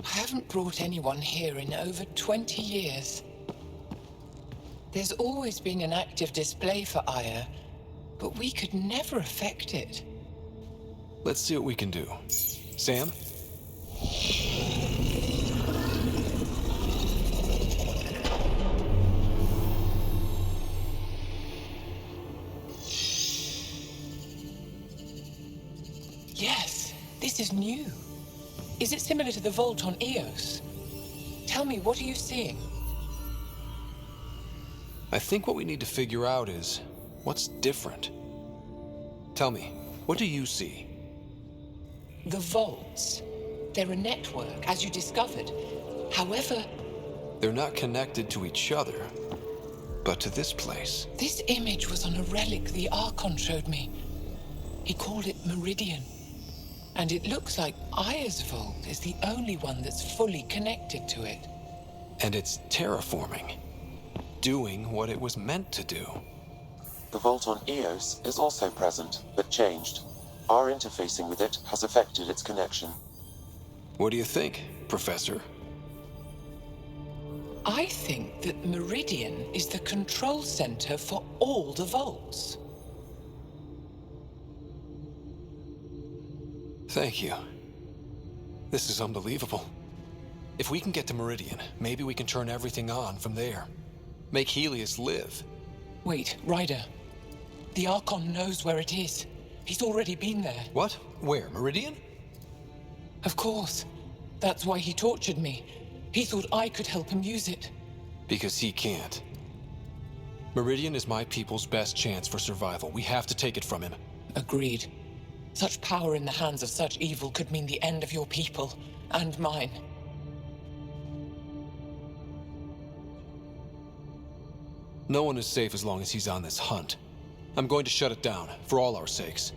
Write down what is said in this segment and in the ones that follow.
I haven't brought anyone here in over 20 years. There's always been an active display for Aya, but we could never affect it. Let's see what we can do. Sam? Yes, this is new. Is it similar to the vault on Eos? Tell me, what are you seeing? I think what we need to figure out is what's different. Tell me, what do you see? The vaults. They're a network, as you discovered. However, They're not connected to each other, but to this place. this image was on a relic the Archon showed me. He called it Meridian. And it looks like Aya's vault is the only one that's fully connected to it. And it's terraforming, doing what it was meant to do. The vault on Eos is also present, but changed. Our interfacing with it has affected its connection. What do you think, Professor? I think that Meridian is the control center for all the vaults. Thank you. This is unbelievable. If we can get to Meridian, maybe we can turn everything on from there. Make Helios live. Wait, Ryder. The Archon knows where it is. He's already been there. What? Where? Meridian? Of course. That's why he tortured me. He thought I could help him use it. Because he can't. Meridian is my people's best chance for survival. We have to take it from him. Agreed. Such power in the hands of such evil could mean the end of your people, and mine. No one is safe as long as he's on this hunt. I'm going to shut it down, for all our sakes.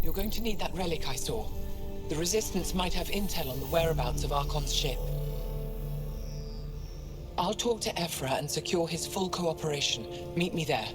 You're going to need that relic I saw. The Resistance might have intel on the whereabouts of Archon's ship. I'll talk to Ephra and secure his full cooperation. Meet me there.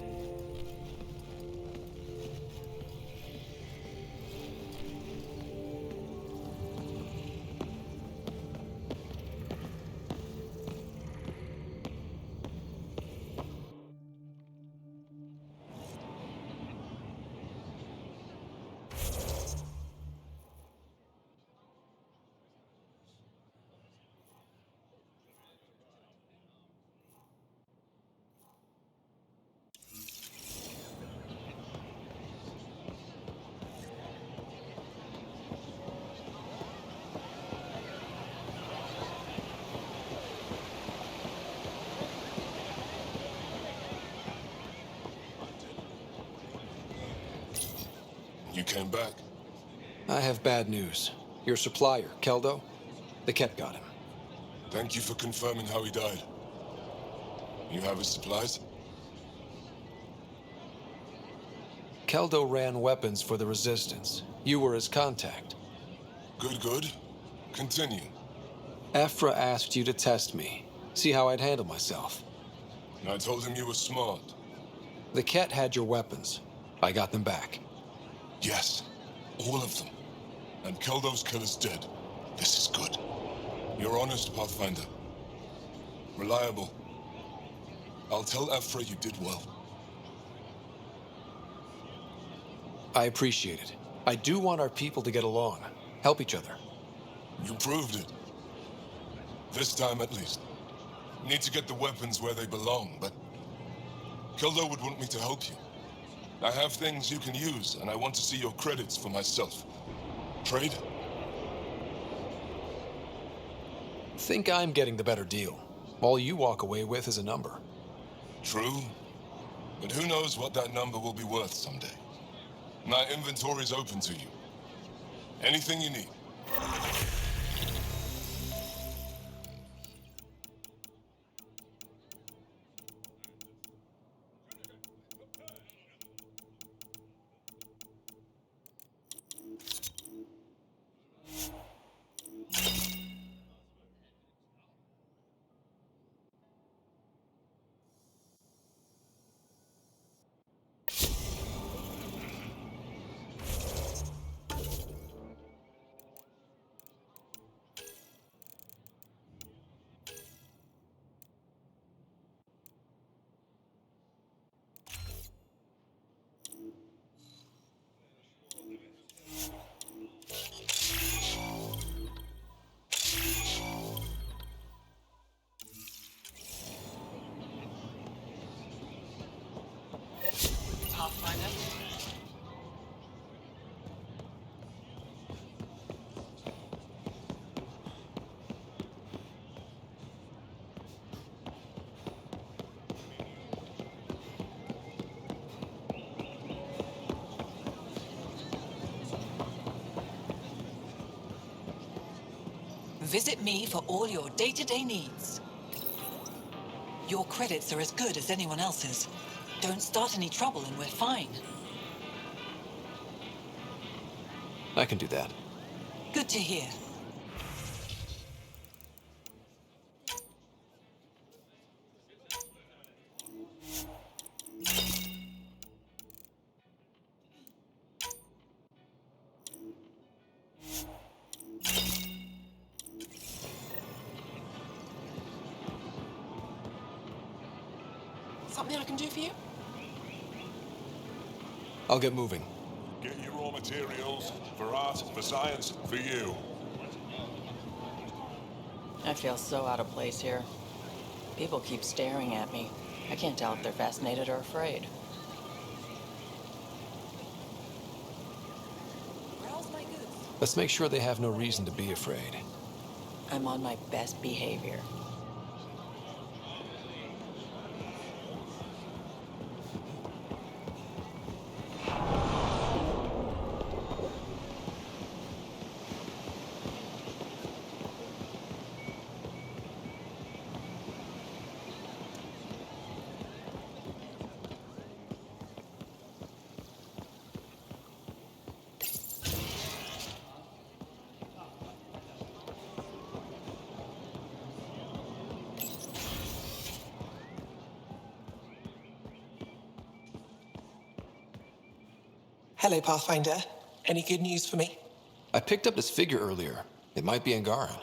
You came back. I have bad news. Your supplier, Keldo, the Ket got him. Thank you for confirming how he died. You have his supplies? Keldo ran weapons for the Resistance. You were his contact. Good, good. Continue. Ephra asked you to test me, see how I'd handle myself. I told him you were smart. The Ket had your weapons. I got them back. Yes, all of them. And Keldo's killer's dead. This is good. You're honest, Pathfinder. Reliable. I'll tell Ephra you did well. I appreciate it. I do want our people to get along, help each other. You proved it. This time at least. Need to get the weapons where they belong, but Keldo would want me to help you. I have things you can use, and I want to see your credits for myself. Trade? Think I'm getting the better deal. All you walk away with is a number. True. But who knows what that number will be worth someday. My inventory's open to you. Anything you need. visit me for all your day-to-day needs. Your credits are as good as anyone else's. Don't start any trouble and we're fine. I can do that. Good to hear. Something I can do for you? I'll get moving. Get your raw materials for art, for science, for you. I feel so out of place here. People keep staring at me. I can't tell if they're fascinated or afraid. Browse my goods. Let's make sure they have no reason to be afraid. I'm on my best behavior. Hello, Pathfinder. Any good news for me? I picked up this figure earlier. It might be Angaran.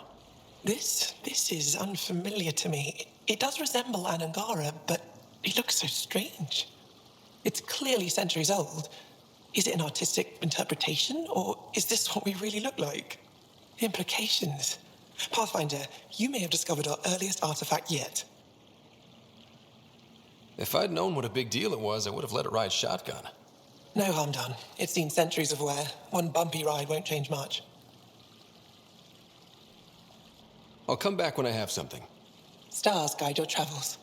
This is unfamiliar to me. It does resemble an Angara, but it looks so strange. It's clearly centuries old. Is it an artistic interpretation, or is this what we really look like? Implications. Pathfinder, you may have discovered our earliest artifact yet. If I'd known what a big deal it was, I would have let it ride shotgun. No harm done. It's seen centuries of wear. One bumpy ride won't change much. I'll come back when I have something. Stars guide your travels.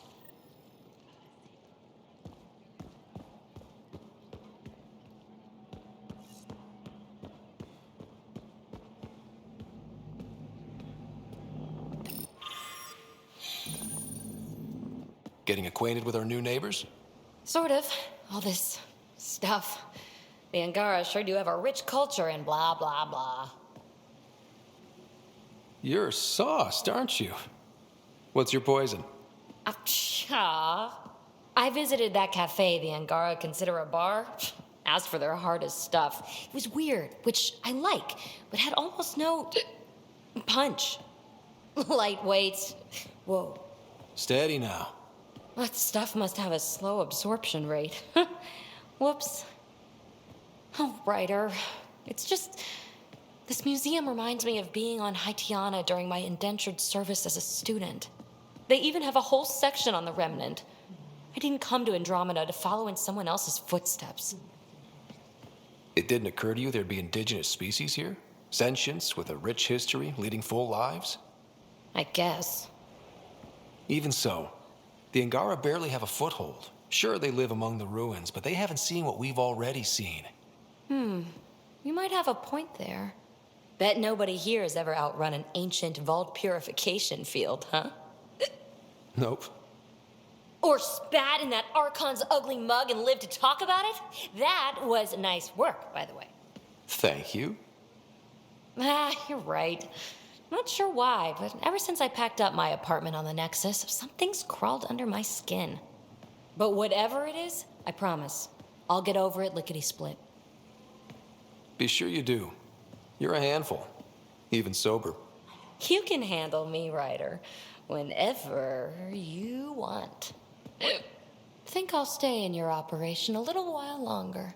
Getting acquainted with our new neighbors? Sort of. All this stuff. The Angara sure do have a rich culture and blah, blah, blah. You're sauced, aren't you? What's your poison? I visited that cafe the Angara consider a bar. Asked for their hardest stuff. It was weird, which I like, but had almost no punch. Lightweight. Whoa. Steady now. That stuff must have a slow absorption rate. Whoops. Oh, writer. It's just... This museum reminds me of being on Haitiana during my indentured service as a student. They even have a whole section on the remnant. I didn't come to Andromeda to follow in someone else's footsteps. It didn't occur to you there'd be indigenous species here? Sentients with a rich history, leading full lives? I guess. Even so, the Angara barely have a foothold. Sure, they live among the ruins, but they haven't seen what we've already seen. You might have a point there. Bet nobody here has ever outrun an ancient vault purification field, huh? Nope. Or spat in that Archon's ugly mug and lived to talk about it? That was nice work, by the way. Thank you. You're right. Not sure why, but ever since I packed up my apartment on the Nexus, something's crawled under my skin. But whatever it is, I promise, I'll get over it lickety-split. Be sure you do. You're a handful, even sober. You can handle me, Ryder, whenever you want. Think I'll stay in your operation a little while longer.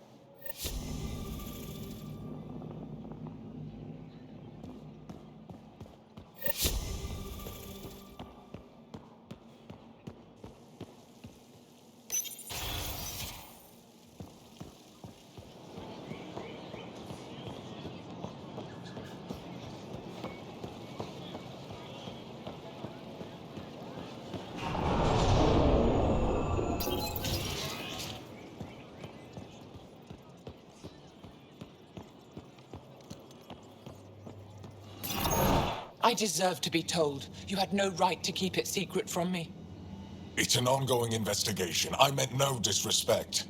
I deserve to be told. You had no right to keep it secret from me. It's an ongoing investigation. I meant no disrespect.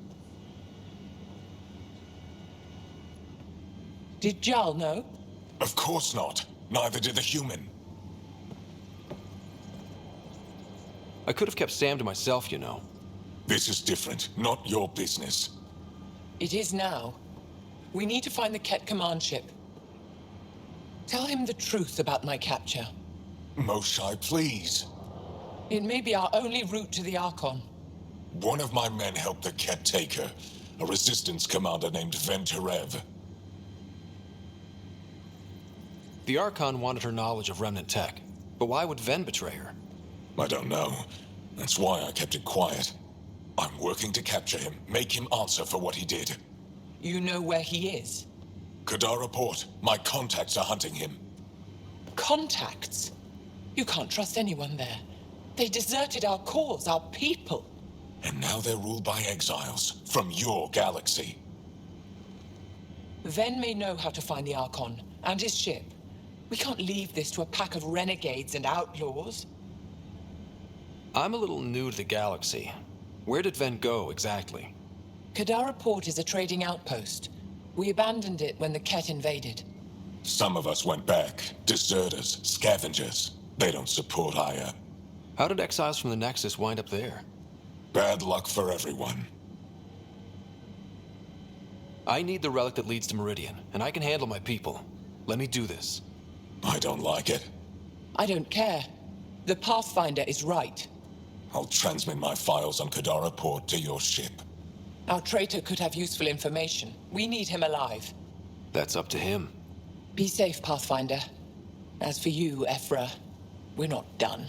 Did Jarl know? Of course not. Neither did the human. I could have kept Sam to myself, you know. This is different. Not your business. It is now. We need to find the Ket command ship. Tell him the truth about my capture. Moshai, please. It may be our only route to the Archon. One of my men helped the Ket take her. A resistance commander named Venterev. The Archon wanted her knowledge of remnant tech. But why would Ven betray her? I don't know. That's why I kept it quiet. I'm working to capture him, make him answer for what he did. You know where he is? Kadara Port. My contacts are hunting him. Contacts? You can't trust anyone there. They deserted our cause, our people. And now they're ruled by exiles from your galaxy. Ven may know how to find the Archon and his ship. We can't leave this to a pack of renegades and outlaws. I'm a little new to the galaxy. Where did Ven go, exactly? Kadara Port is a trading outpost. We abandoned it when the Ket invaded. Some of us went back. Deserters, scavengers. They don't support Aya. How did exiles from the Nexus wind up there? Bad luck for everyone. I need the relic that leads to Meridian, and I can handle my people. Let me do this. I don't like it. I don't care. The Pathfinder is right. I'll transmit my files on Kadara Port to your ship. Our traitor could have useful information. We need him alive. That's up to him. Be safe, Pathfinder. As for you, Ephra, we're not done.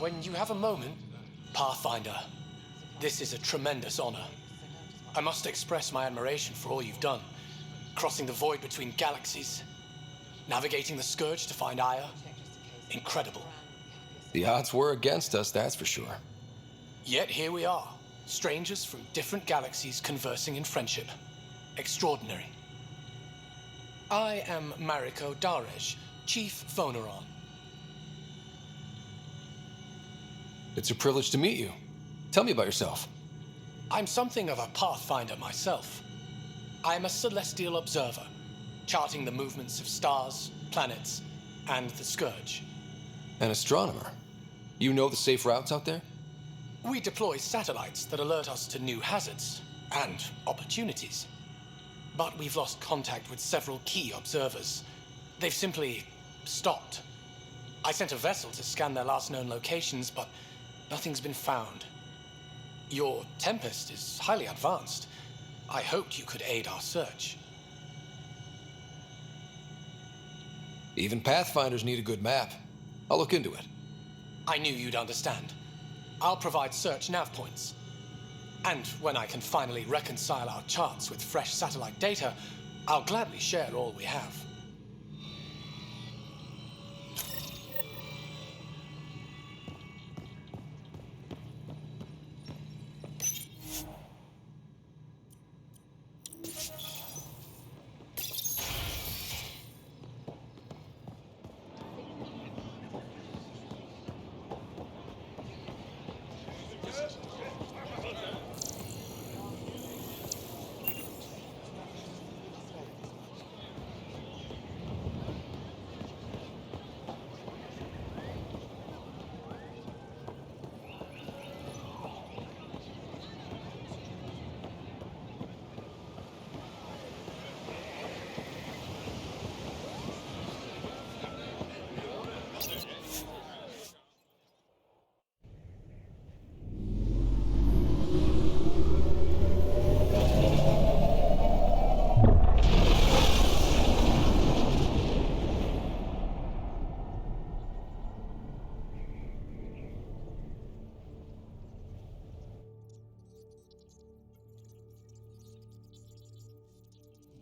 When you have a moment, Pathfinder, this is a tremendous honor. I must express my admiration for all you've done. Crossing the void between galaxies, navigating the Scourge to find Aya. Incredible. The odds were against us, that's for sure. Yet here we are, strangers from different galaxies conversing in friendship. Extraordinary. I am Mariko Darej, Chief Phoneron. It's a privilege to meet you. Tell me about yourself. I'm something of a pathfinder myself. I'm a celestial observer, charting the movements of stars, planets, and the Scourge. An astronomer. You know the safe routes out there? We deploy satellites that alert us to new hazards and opportunities. But we've lost contact with several key observers. They've simply stopped. I sent a vessel to scan their last known locations, but nothing's been found. Your Tempest is highly advanced. I hoped you could aid our search. Even Pathfinders need a good map. I'll look into it. I knew you'd understand. I'll provide search nav points. And when I can finally reconcile our charts with fresh satellite data, I'll gladly share all we have.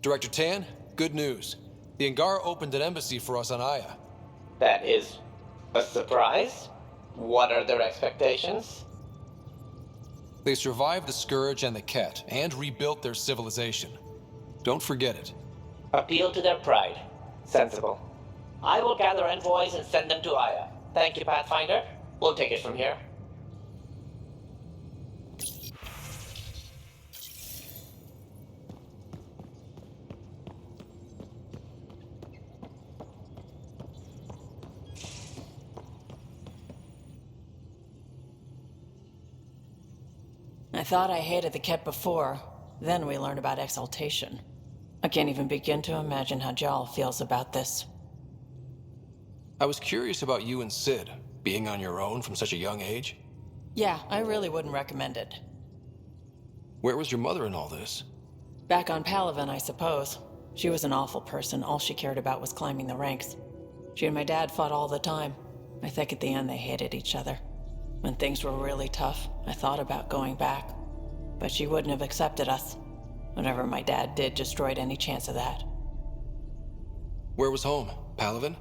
Director Tan, good news. The Angara opened an embassy for us on Aya. That is a surprise? What are their expectations? They survived the Scourge and the Ket, and rebuilt their civilization. Don't forget it. Appeal to their pride. Sensible. I will gather envoys and send them to Aya. Thank you, Pathfinder. We'll take it from here. I thought I hated the Ket before. Then we learned about exaltation. I can't even begin to imagine how Jal feels about this. I was curious about you and Sid, being on your own from such a young age. Yeah, I really wouldn't recommend it. Where was your mother in all this? Back on Palaven, I suppose. She was an awful person. All she cared about was climbing the ranks. She and my dad fought all the time. I think at the end they hated each other. When things were really tough, I thought about going back. But she wouldn't have accepted us. Whatever my dad did destroyed any chance of that. Where was home? Palaven?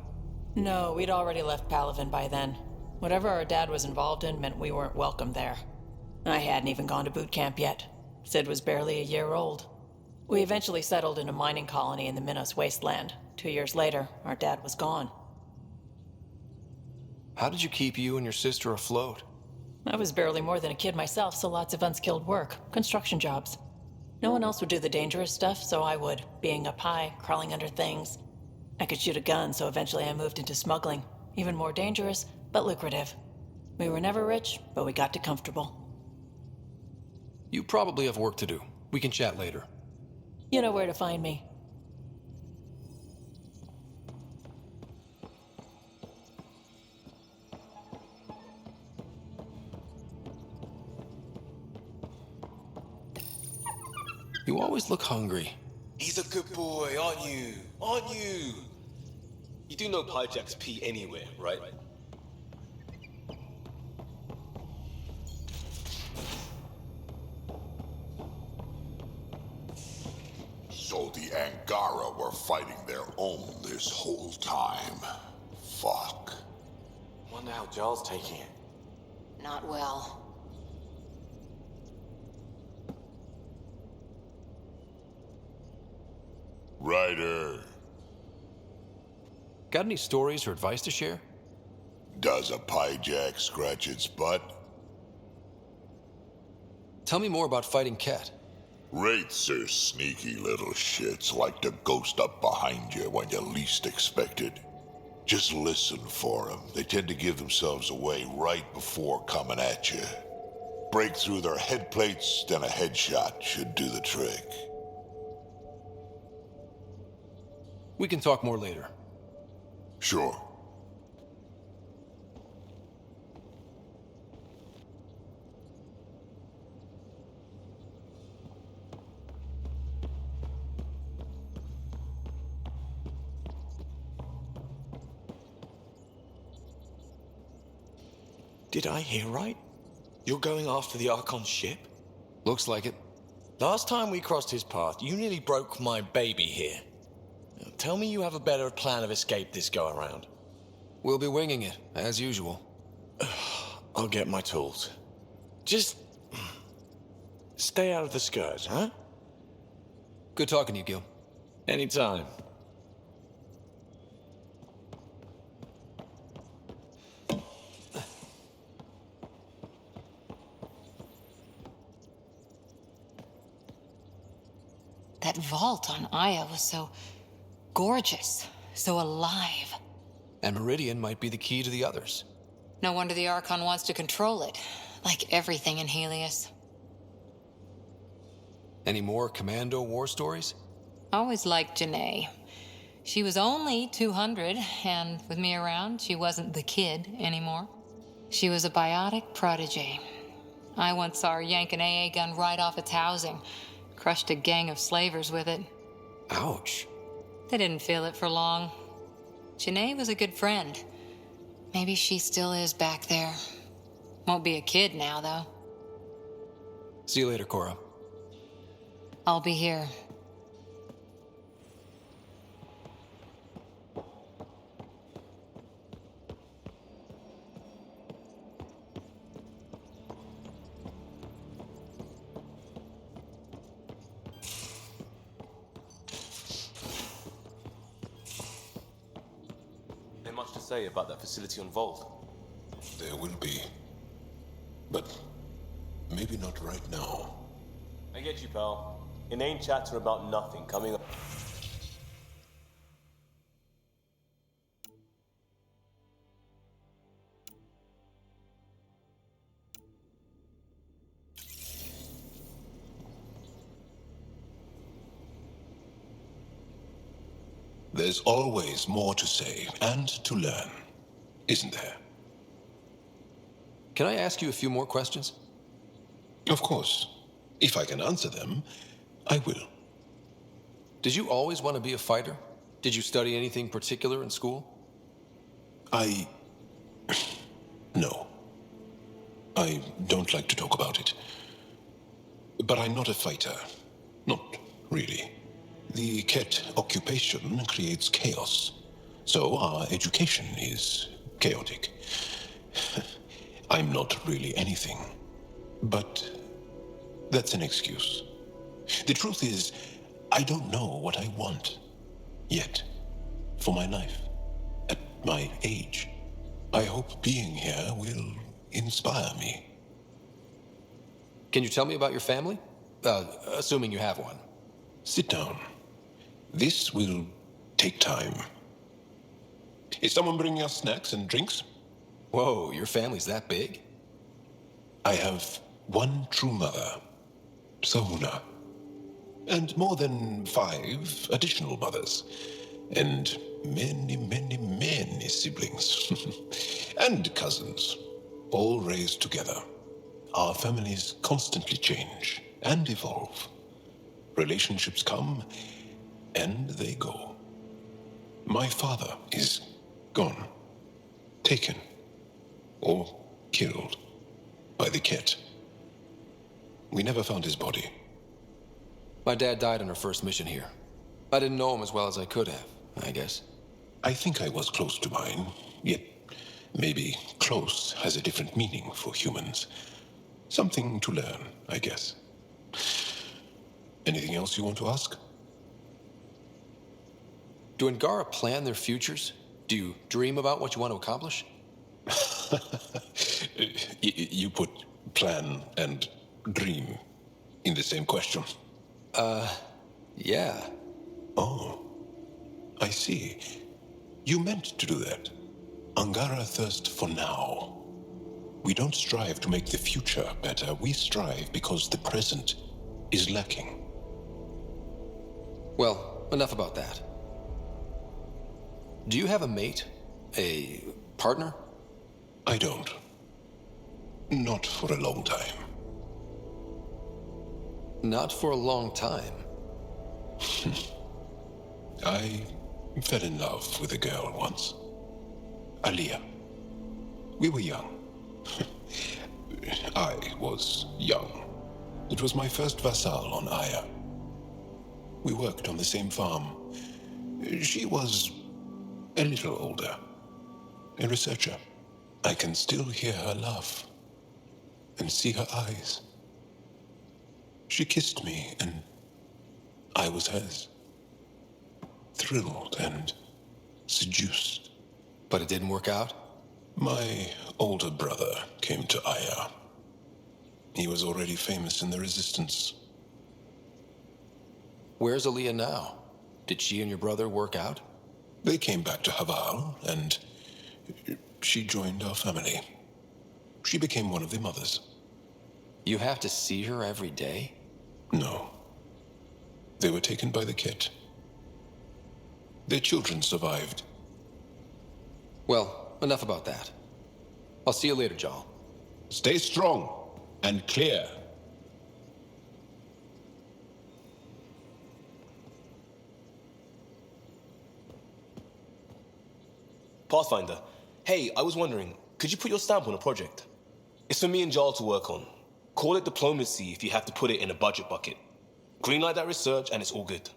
No, we'd already left Palaven by then. Whatever our dad was involved in meant we weren't welcome there. I hadn't even gone to boot camp yet. Sid was barely a year old. We eventually settled in a mining colony in the Minos wasteland. 2 years later, our dad was gone. How did you keep you and your sister afloat? I was barely more than a kid myself, so lots of unskilled work. Construction jobs. No one else would do the dangerous stuff, so I would. Being up high, crawling under things. I could shoot a gun, so eventually I moved into smuggling. Even more dangerous, but lucrative. We were never rich, but we got to comfortable. You probably have work to do. We can chat later. You know where to find me. You always look hungry. He's a good boy, aren't you? Aren't you? You do know Pyjack's pee anywhere, right? So the Angara were fighting their own this whole time. Fuck. Wonder how Jarl's taking it. Not well. Ryder, Got any stories or advice to share? does a Pyjack scratch its butt? Tell me more about fighting Ket. Wraiths are sneaky little shits, like to ghost up behind you when you least expect it. Just listen for them. They tend to give themselves away right before coming at you. Break through their head plates, then a headshot should do the trick. We can talk more later. Sure. Did I hear right? You're going after the Archon ship? Looks like it. Last time we crossed his path, you nearly broke my baby here. Now, tell me you have a better plan of escape this go around. We'll be winging it, as usual. I'll get my tools. Just stay out of the Scourge, huh? Good talking to you, Gil. Anytime. That vault on Aya was so gorgeous, so alive. And Meridian might be the key to the others. No wonder the Archon wants to control it, like everything in Helios. Any more Commando war stories? Always liked Janae. She was only 200, and with me around, she wasn't the kid anymore. She was a biotic prodigy. I once saw her yank an AA gun right off its housing, crushed a gang of slavers with it. Ouch. They didn't feel it for long. Janae was a good friend. Maybe she still is back there. Won't be a kid now, though. See you later, Cora. I'll be here. say about that facility on Volt. There will be. But maybe not right now. I get you, pal. Inane chatter about nothing coming up. There's always more to say and to learn, isn't there? Can I ask you a few more questions? Of course. If I can answer them, I will. Did you always want to be a fighter? Did you study anything particular in school? No. I don't like to talk about it. But I'm not a fighter. Not really. The Ket occupation creates chaos, so our education is chaotic. I'm not really anything, but that's an excuse. The truth is, I don't know what I want yet for my life. At my age, I hope being here will inspire me. Can you tell me about your family? Assuming you have one. Sit down. This will take time. Is someone bringing us snacks and drinks? Whoa, your family's that big? I have one true mother, Sahuna, and more than 5 additional mothers, and many siblings, and cousins, all raised together. Our families constantly change and evolve. Relationships come and they go. My father is gone, taken, or killed by the Ket. We never found his body. My dad died on our first mission here. I didn't know him as well as I could have, I guess. I think I was close to mine, yet maybe close has a different meaning for humans. Something to learn, I guess. Anything else you want to ask? Do Angara plan their futures? Do you dream about what you want to accomplish? You put plan and dream in the same question. Yeah. Oh, I see. You meant to do that. Angara thirst for now. We don't strive to make the future better. We strive because the present is lacking. Well, enough about that. Do you have a mate? A partner? I don't. Not for a long time. Not for a long time? I fell in love with a girl once. Elea. We were young. I was young. It was my first vassal on Aya. We worked on the same farm. She was a little older. A researcher. I can still hear her laugh and see her eyes. She kissed me and I was hers. Thrilled and seduced. But it didn't work out? My older brother came to Aya. He was already famous in the Resistance. Where's Elea now? Did she and your brother work out? They came back to Haval, and she joined our family. She became one of the mothers. You have to see her every day? No. They were taken by the Ket. Their children survived. Well, enough about that. I'll see you later, Jal. Stay strong and clear. Pathfinder, hey, I was wondering, could you put your stamp on a project? It's for me and Jarl to work on. Call it diplomacy if you have to put it in a budget bucket. Greenlight that research and it's all good.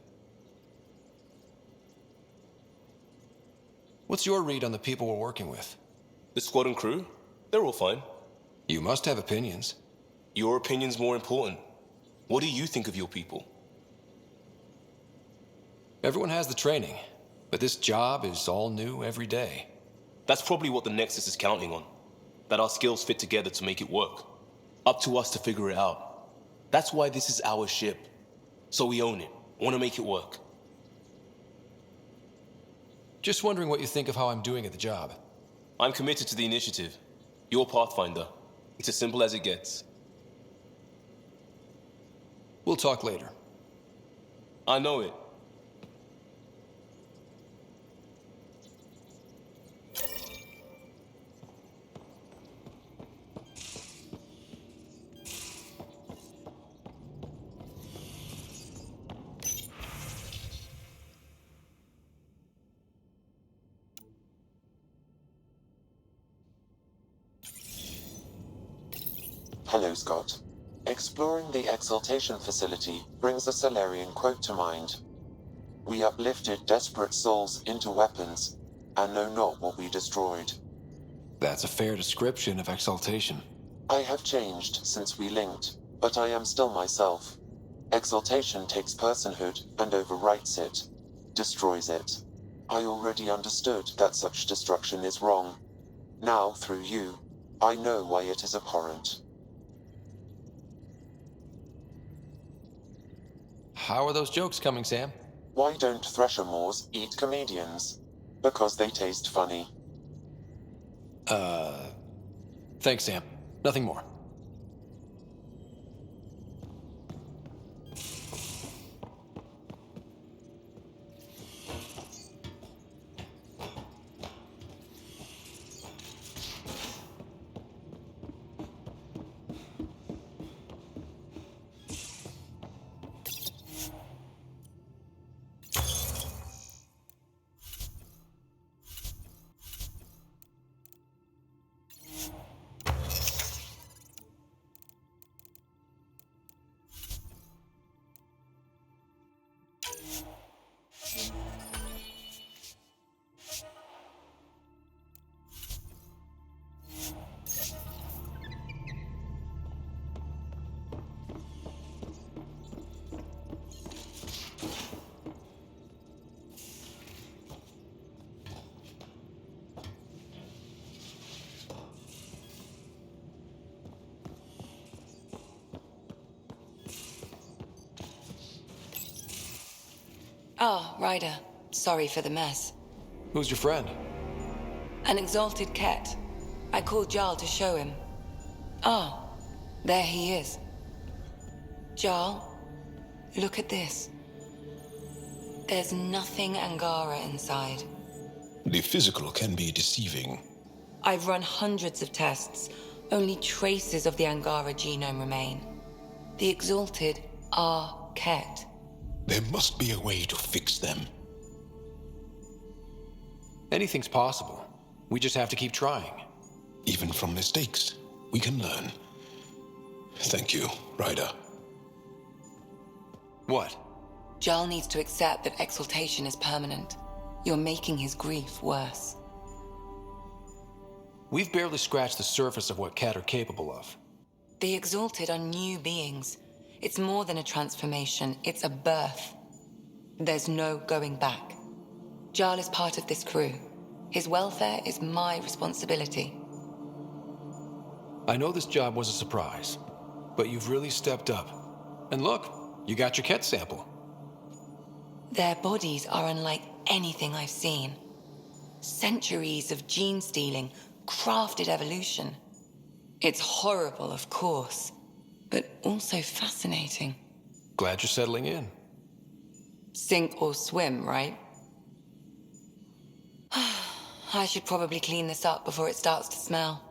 What's your read on the people we're working with? The squad and crew? They're all fine. You must have opinions. Your opinion's more important. What do you think of your people? Everyone has the training, but this job is all new every day. That's probably what the Nexus is counting on. That our skills fit together to make it work. Up to us to figure it out. That's why this is our ship. So we own it. Want to make it work. Just wondering what you think of how I'm doing at the job. I'm committed to the initiative. You're Pathfinder. It's as simple as it gets. We'll talk later. I know it. Hello, Scott. Exploring the Exaltation facility brings a Solarian quote to mind. We uplifted desperate souls into weapons, and know not what we destroyed. That's a fair description of Exaltation. I have changed since we linked, but I am still myself. Exaltation takes personhood and overwrites it, destroys it. I already understood that such destruction is wrong. Now, through you, I know why it is abhorrent. How are those jokes coming, Sam? Why don't Thresher Moors eat comedians? Because they taste funny. Thanks, Sam. Nothing more. Ah, Ryder. Sorry for the mess. Who's your friend? An exalted cat. I called Jarl to show him. Ah, there he is. Jarl, look at this. There's nothing Angara inside. The physical can be deceiving. I've run hundreds of tests. Only traces of the Angara genome remain. The exalted are Ket. There must be a way to fix them. Anything's possible. We just have to keep trying. Even from mistakes, we can learn. Thank you, Ryder. What? Jarl needs to accept that exaltation is permanent. You're making his grief worse. We've barely scratched the surface of what Ket are capable of. The exalted are new beings. It's more than a transformation, it's a birth. There's no going back. Jarl is part of this crew. His welfare is my responsibility. I know this job was a surprise, but you've really stepped up. And look, you got your Ket sample. Their bodies are unlike anything I've seen. Centuries of gene stealing, crafted evolution. It's horrible, of course, but also fascinating. Glad you're settling in. Sink or swim, right? I should probably clean this up before it starts to smell.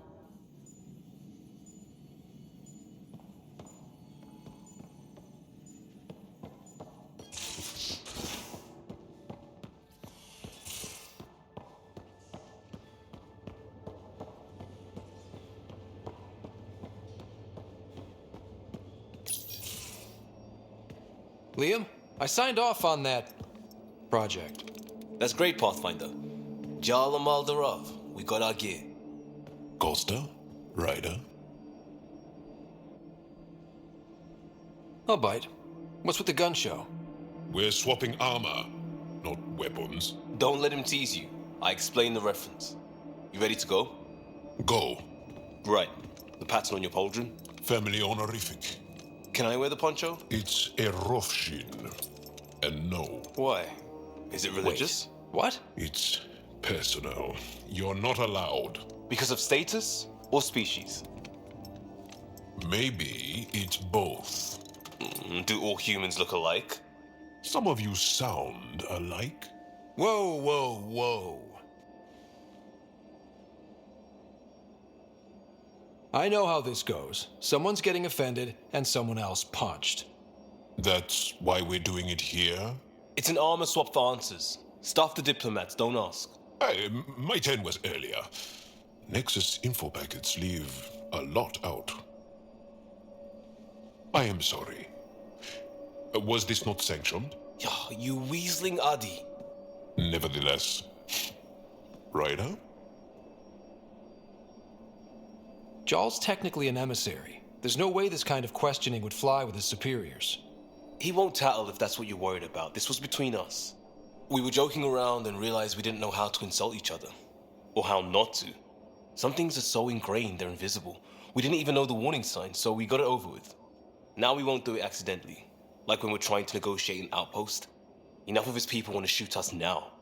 Liam, I signed off on that project. That's great, Pathfinder. Jarl and Maldarov, we got our gear. Costa? Ryder? I'll bite. What's with the gun show? We're swapping armor, not weapons. Don't let him tease you. I explained the reference. You ready to go? Go. Right. The pattern on your pauldron? Family honorific. Can I wear the poncho? It's a Rofshin. And no. Why? Is it religious? What? It's personal. You're not allowed. Because of status or species? Maybe it's both. Do all humans look alike? Some of you sound alike. Whoa, whoa, whoa. I know how this goes. Someone's getting offended and someone else punched. That's why we're doing it here? It's an armor swap for answers. Stuff the diplomats, don't ask. Hey, my turn was earlier. Nexus info packets leave a lot out. I am sorry. Was this not sanctioned? You weaseling Adi. Nevertheless. Ryder? Jarl's technically an emissary. There's no way this kind of questioning would fly with his superiors. He won't tattle if that's what you're worried about. This was between us. We were joking around and realized we didn't know how to insult each other. Or how not to. Some things are so ingrained they're invisible. We didn't even know the warning sign, so we got it over with. Now we won't do it accidentally. Like when we're trying to negotiate an outpost. Enough of his people want to shoot us now.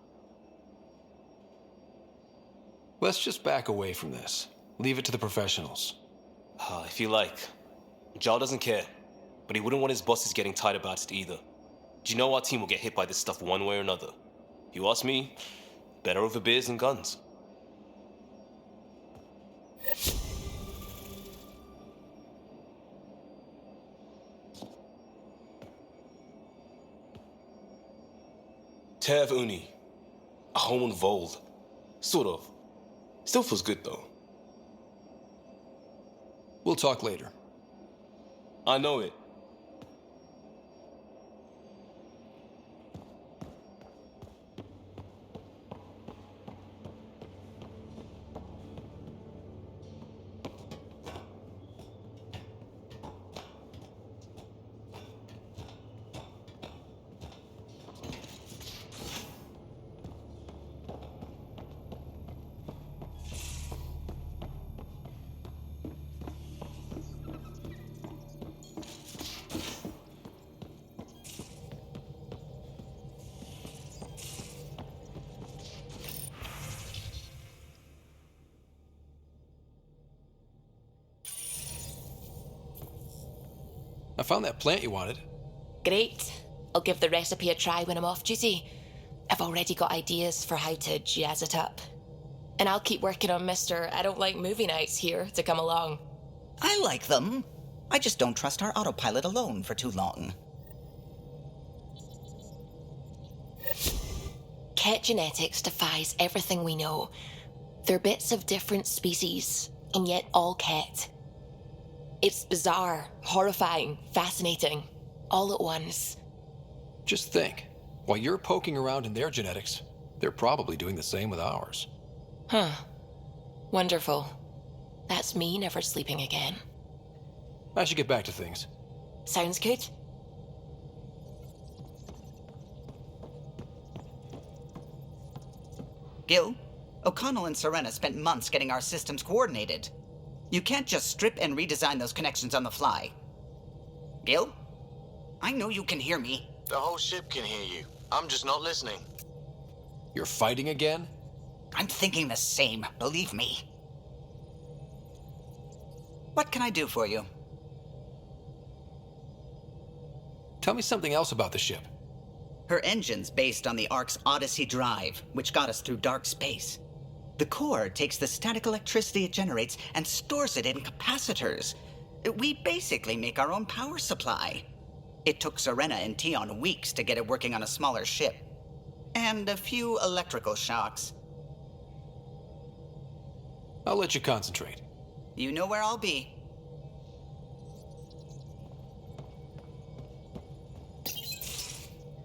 Let's just back away from this. Leave it to the professionals. If you like. Jarl doesn't care, but he wouldn't want his bosses getting tight about it either. Do you know our team will get hit by this stuff one way or another? If you ask me, better over beers and guns. Tev Uni. A home on Vold. Sort of. Still feels good though. We'll talk later. I know it. I found that plant you wanted. Great. I'll give the recipe a try when I'm off duty. I've already got ideas for how to jazz it up. And I'll keep working on Mr. I don't like movie nights here to come along. I like them. I just don't trust our autopilot alone for too long. Ket genetics defies everything we know. They're bits of different species, and yet all Ket. It's bizarre, horrifying, fascinating, all at once. Just think, while you're poking around in their genetics, they're probably doing the same with ours. Huh. Wonderful. That's me never sleeping again. I should get back to things. Sounds good. Gil, O'Connell and Serena spent months getting our systems coordinated. You can't just strip and redesign those connections on the fly. Gil? I know you can hear me. The whole ship can hear you. I'm just not listening. You're fighting again? I'm thinking the same, believe me. What can I do for you? Tell me something else about the ship. Her engine's based on the Ark's Odyssey drive, which got us through dark space. The core takes the static electricity it generates and stores it in capacitors. We basically make our own power supply. It took Serena and Tion weeks to get it working on a smaller ship. And a few electrical shocks. I'll let you concentrate. You know where I'll be.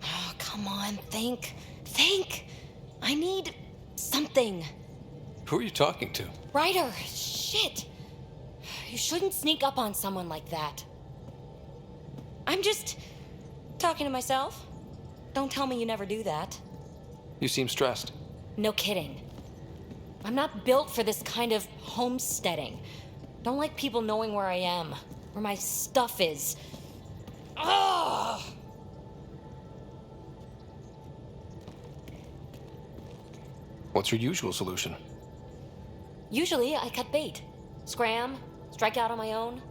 Oh, come on, think. Think! I need something. Who are you talking to? Ryder, shit! You shouldn't sneak up on someone like that. I'm just talking to myself. Don't tell me you never do that. You seem stressed. No kidding. I'm not built for this kind of homesteading. Don't like people knowing where I am, where my stuff is. Ugh! What's your usual solution? Usually, I cut bait. Scram, strike out on my own.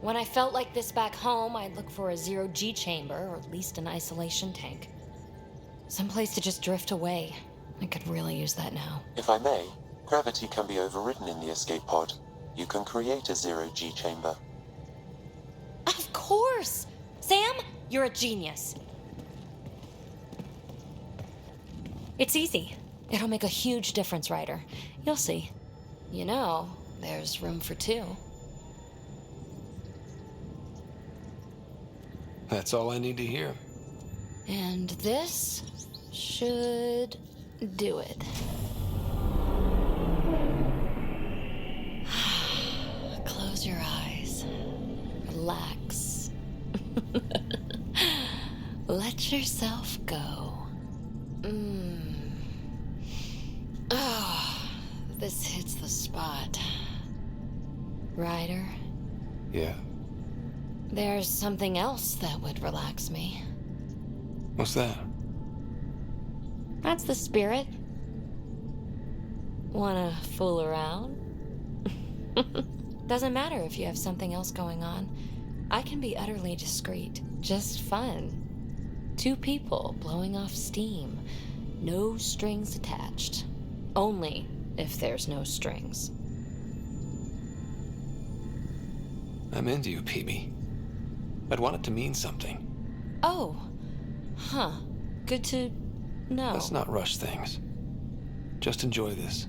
When I felt like this back home, I'd look for a zero-G chamber, or at least an isolation tank. Someplace to just drift away. I could really use that now. If I may, gravity can be overridden in the escape pod. You can create a zero-G chamber. Of course! Sam, you're a genius. It's easy. It'll make a huge difference, Ryder. You'll see. You know, there's room for two. That's all I need to hear. And this should do it. Close your eyes. Relax. Let yourself go. Oh, this hits the spot. Ryder? Yeah? There's something else that would relax me. What's that? That's the spirit. Wanna fool around? Doesn't matter if you have something else going on. I can be utterly discreet. Just fun. Two people blowing off steam. No strings attached. Only if there's no strings. I'm into you, Peebee. I'd want it to mean something. Oh. Huh. Good to know. Let's not rush things. Just enjoy this.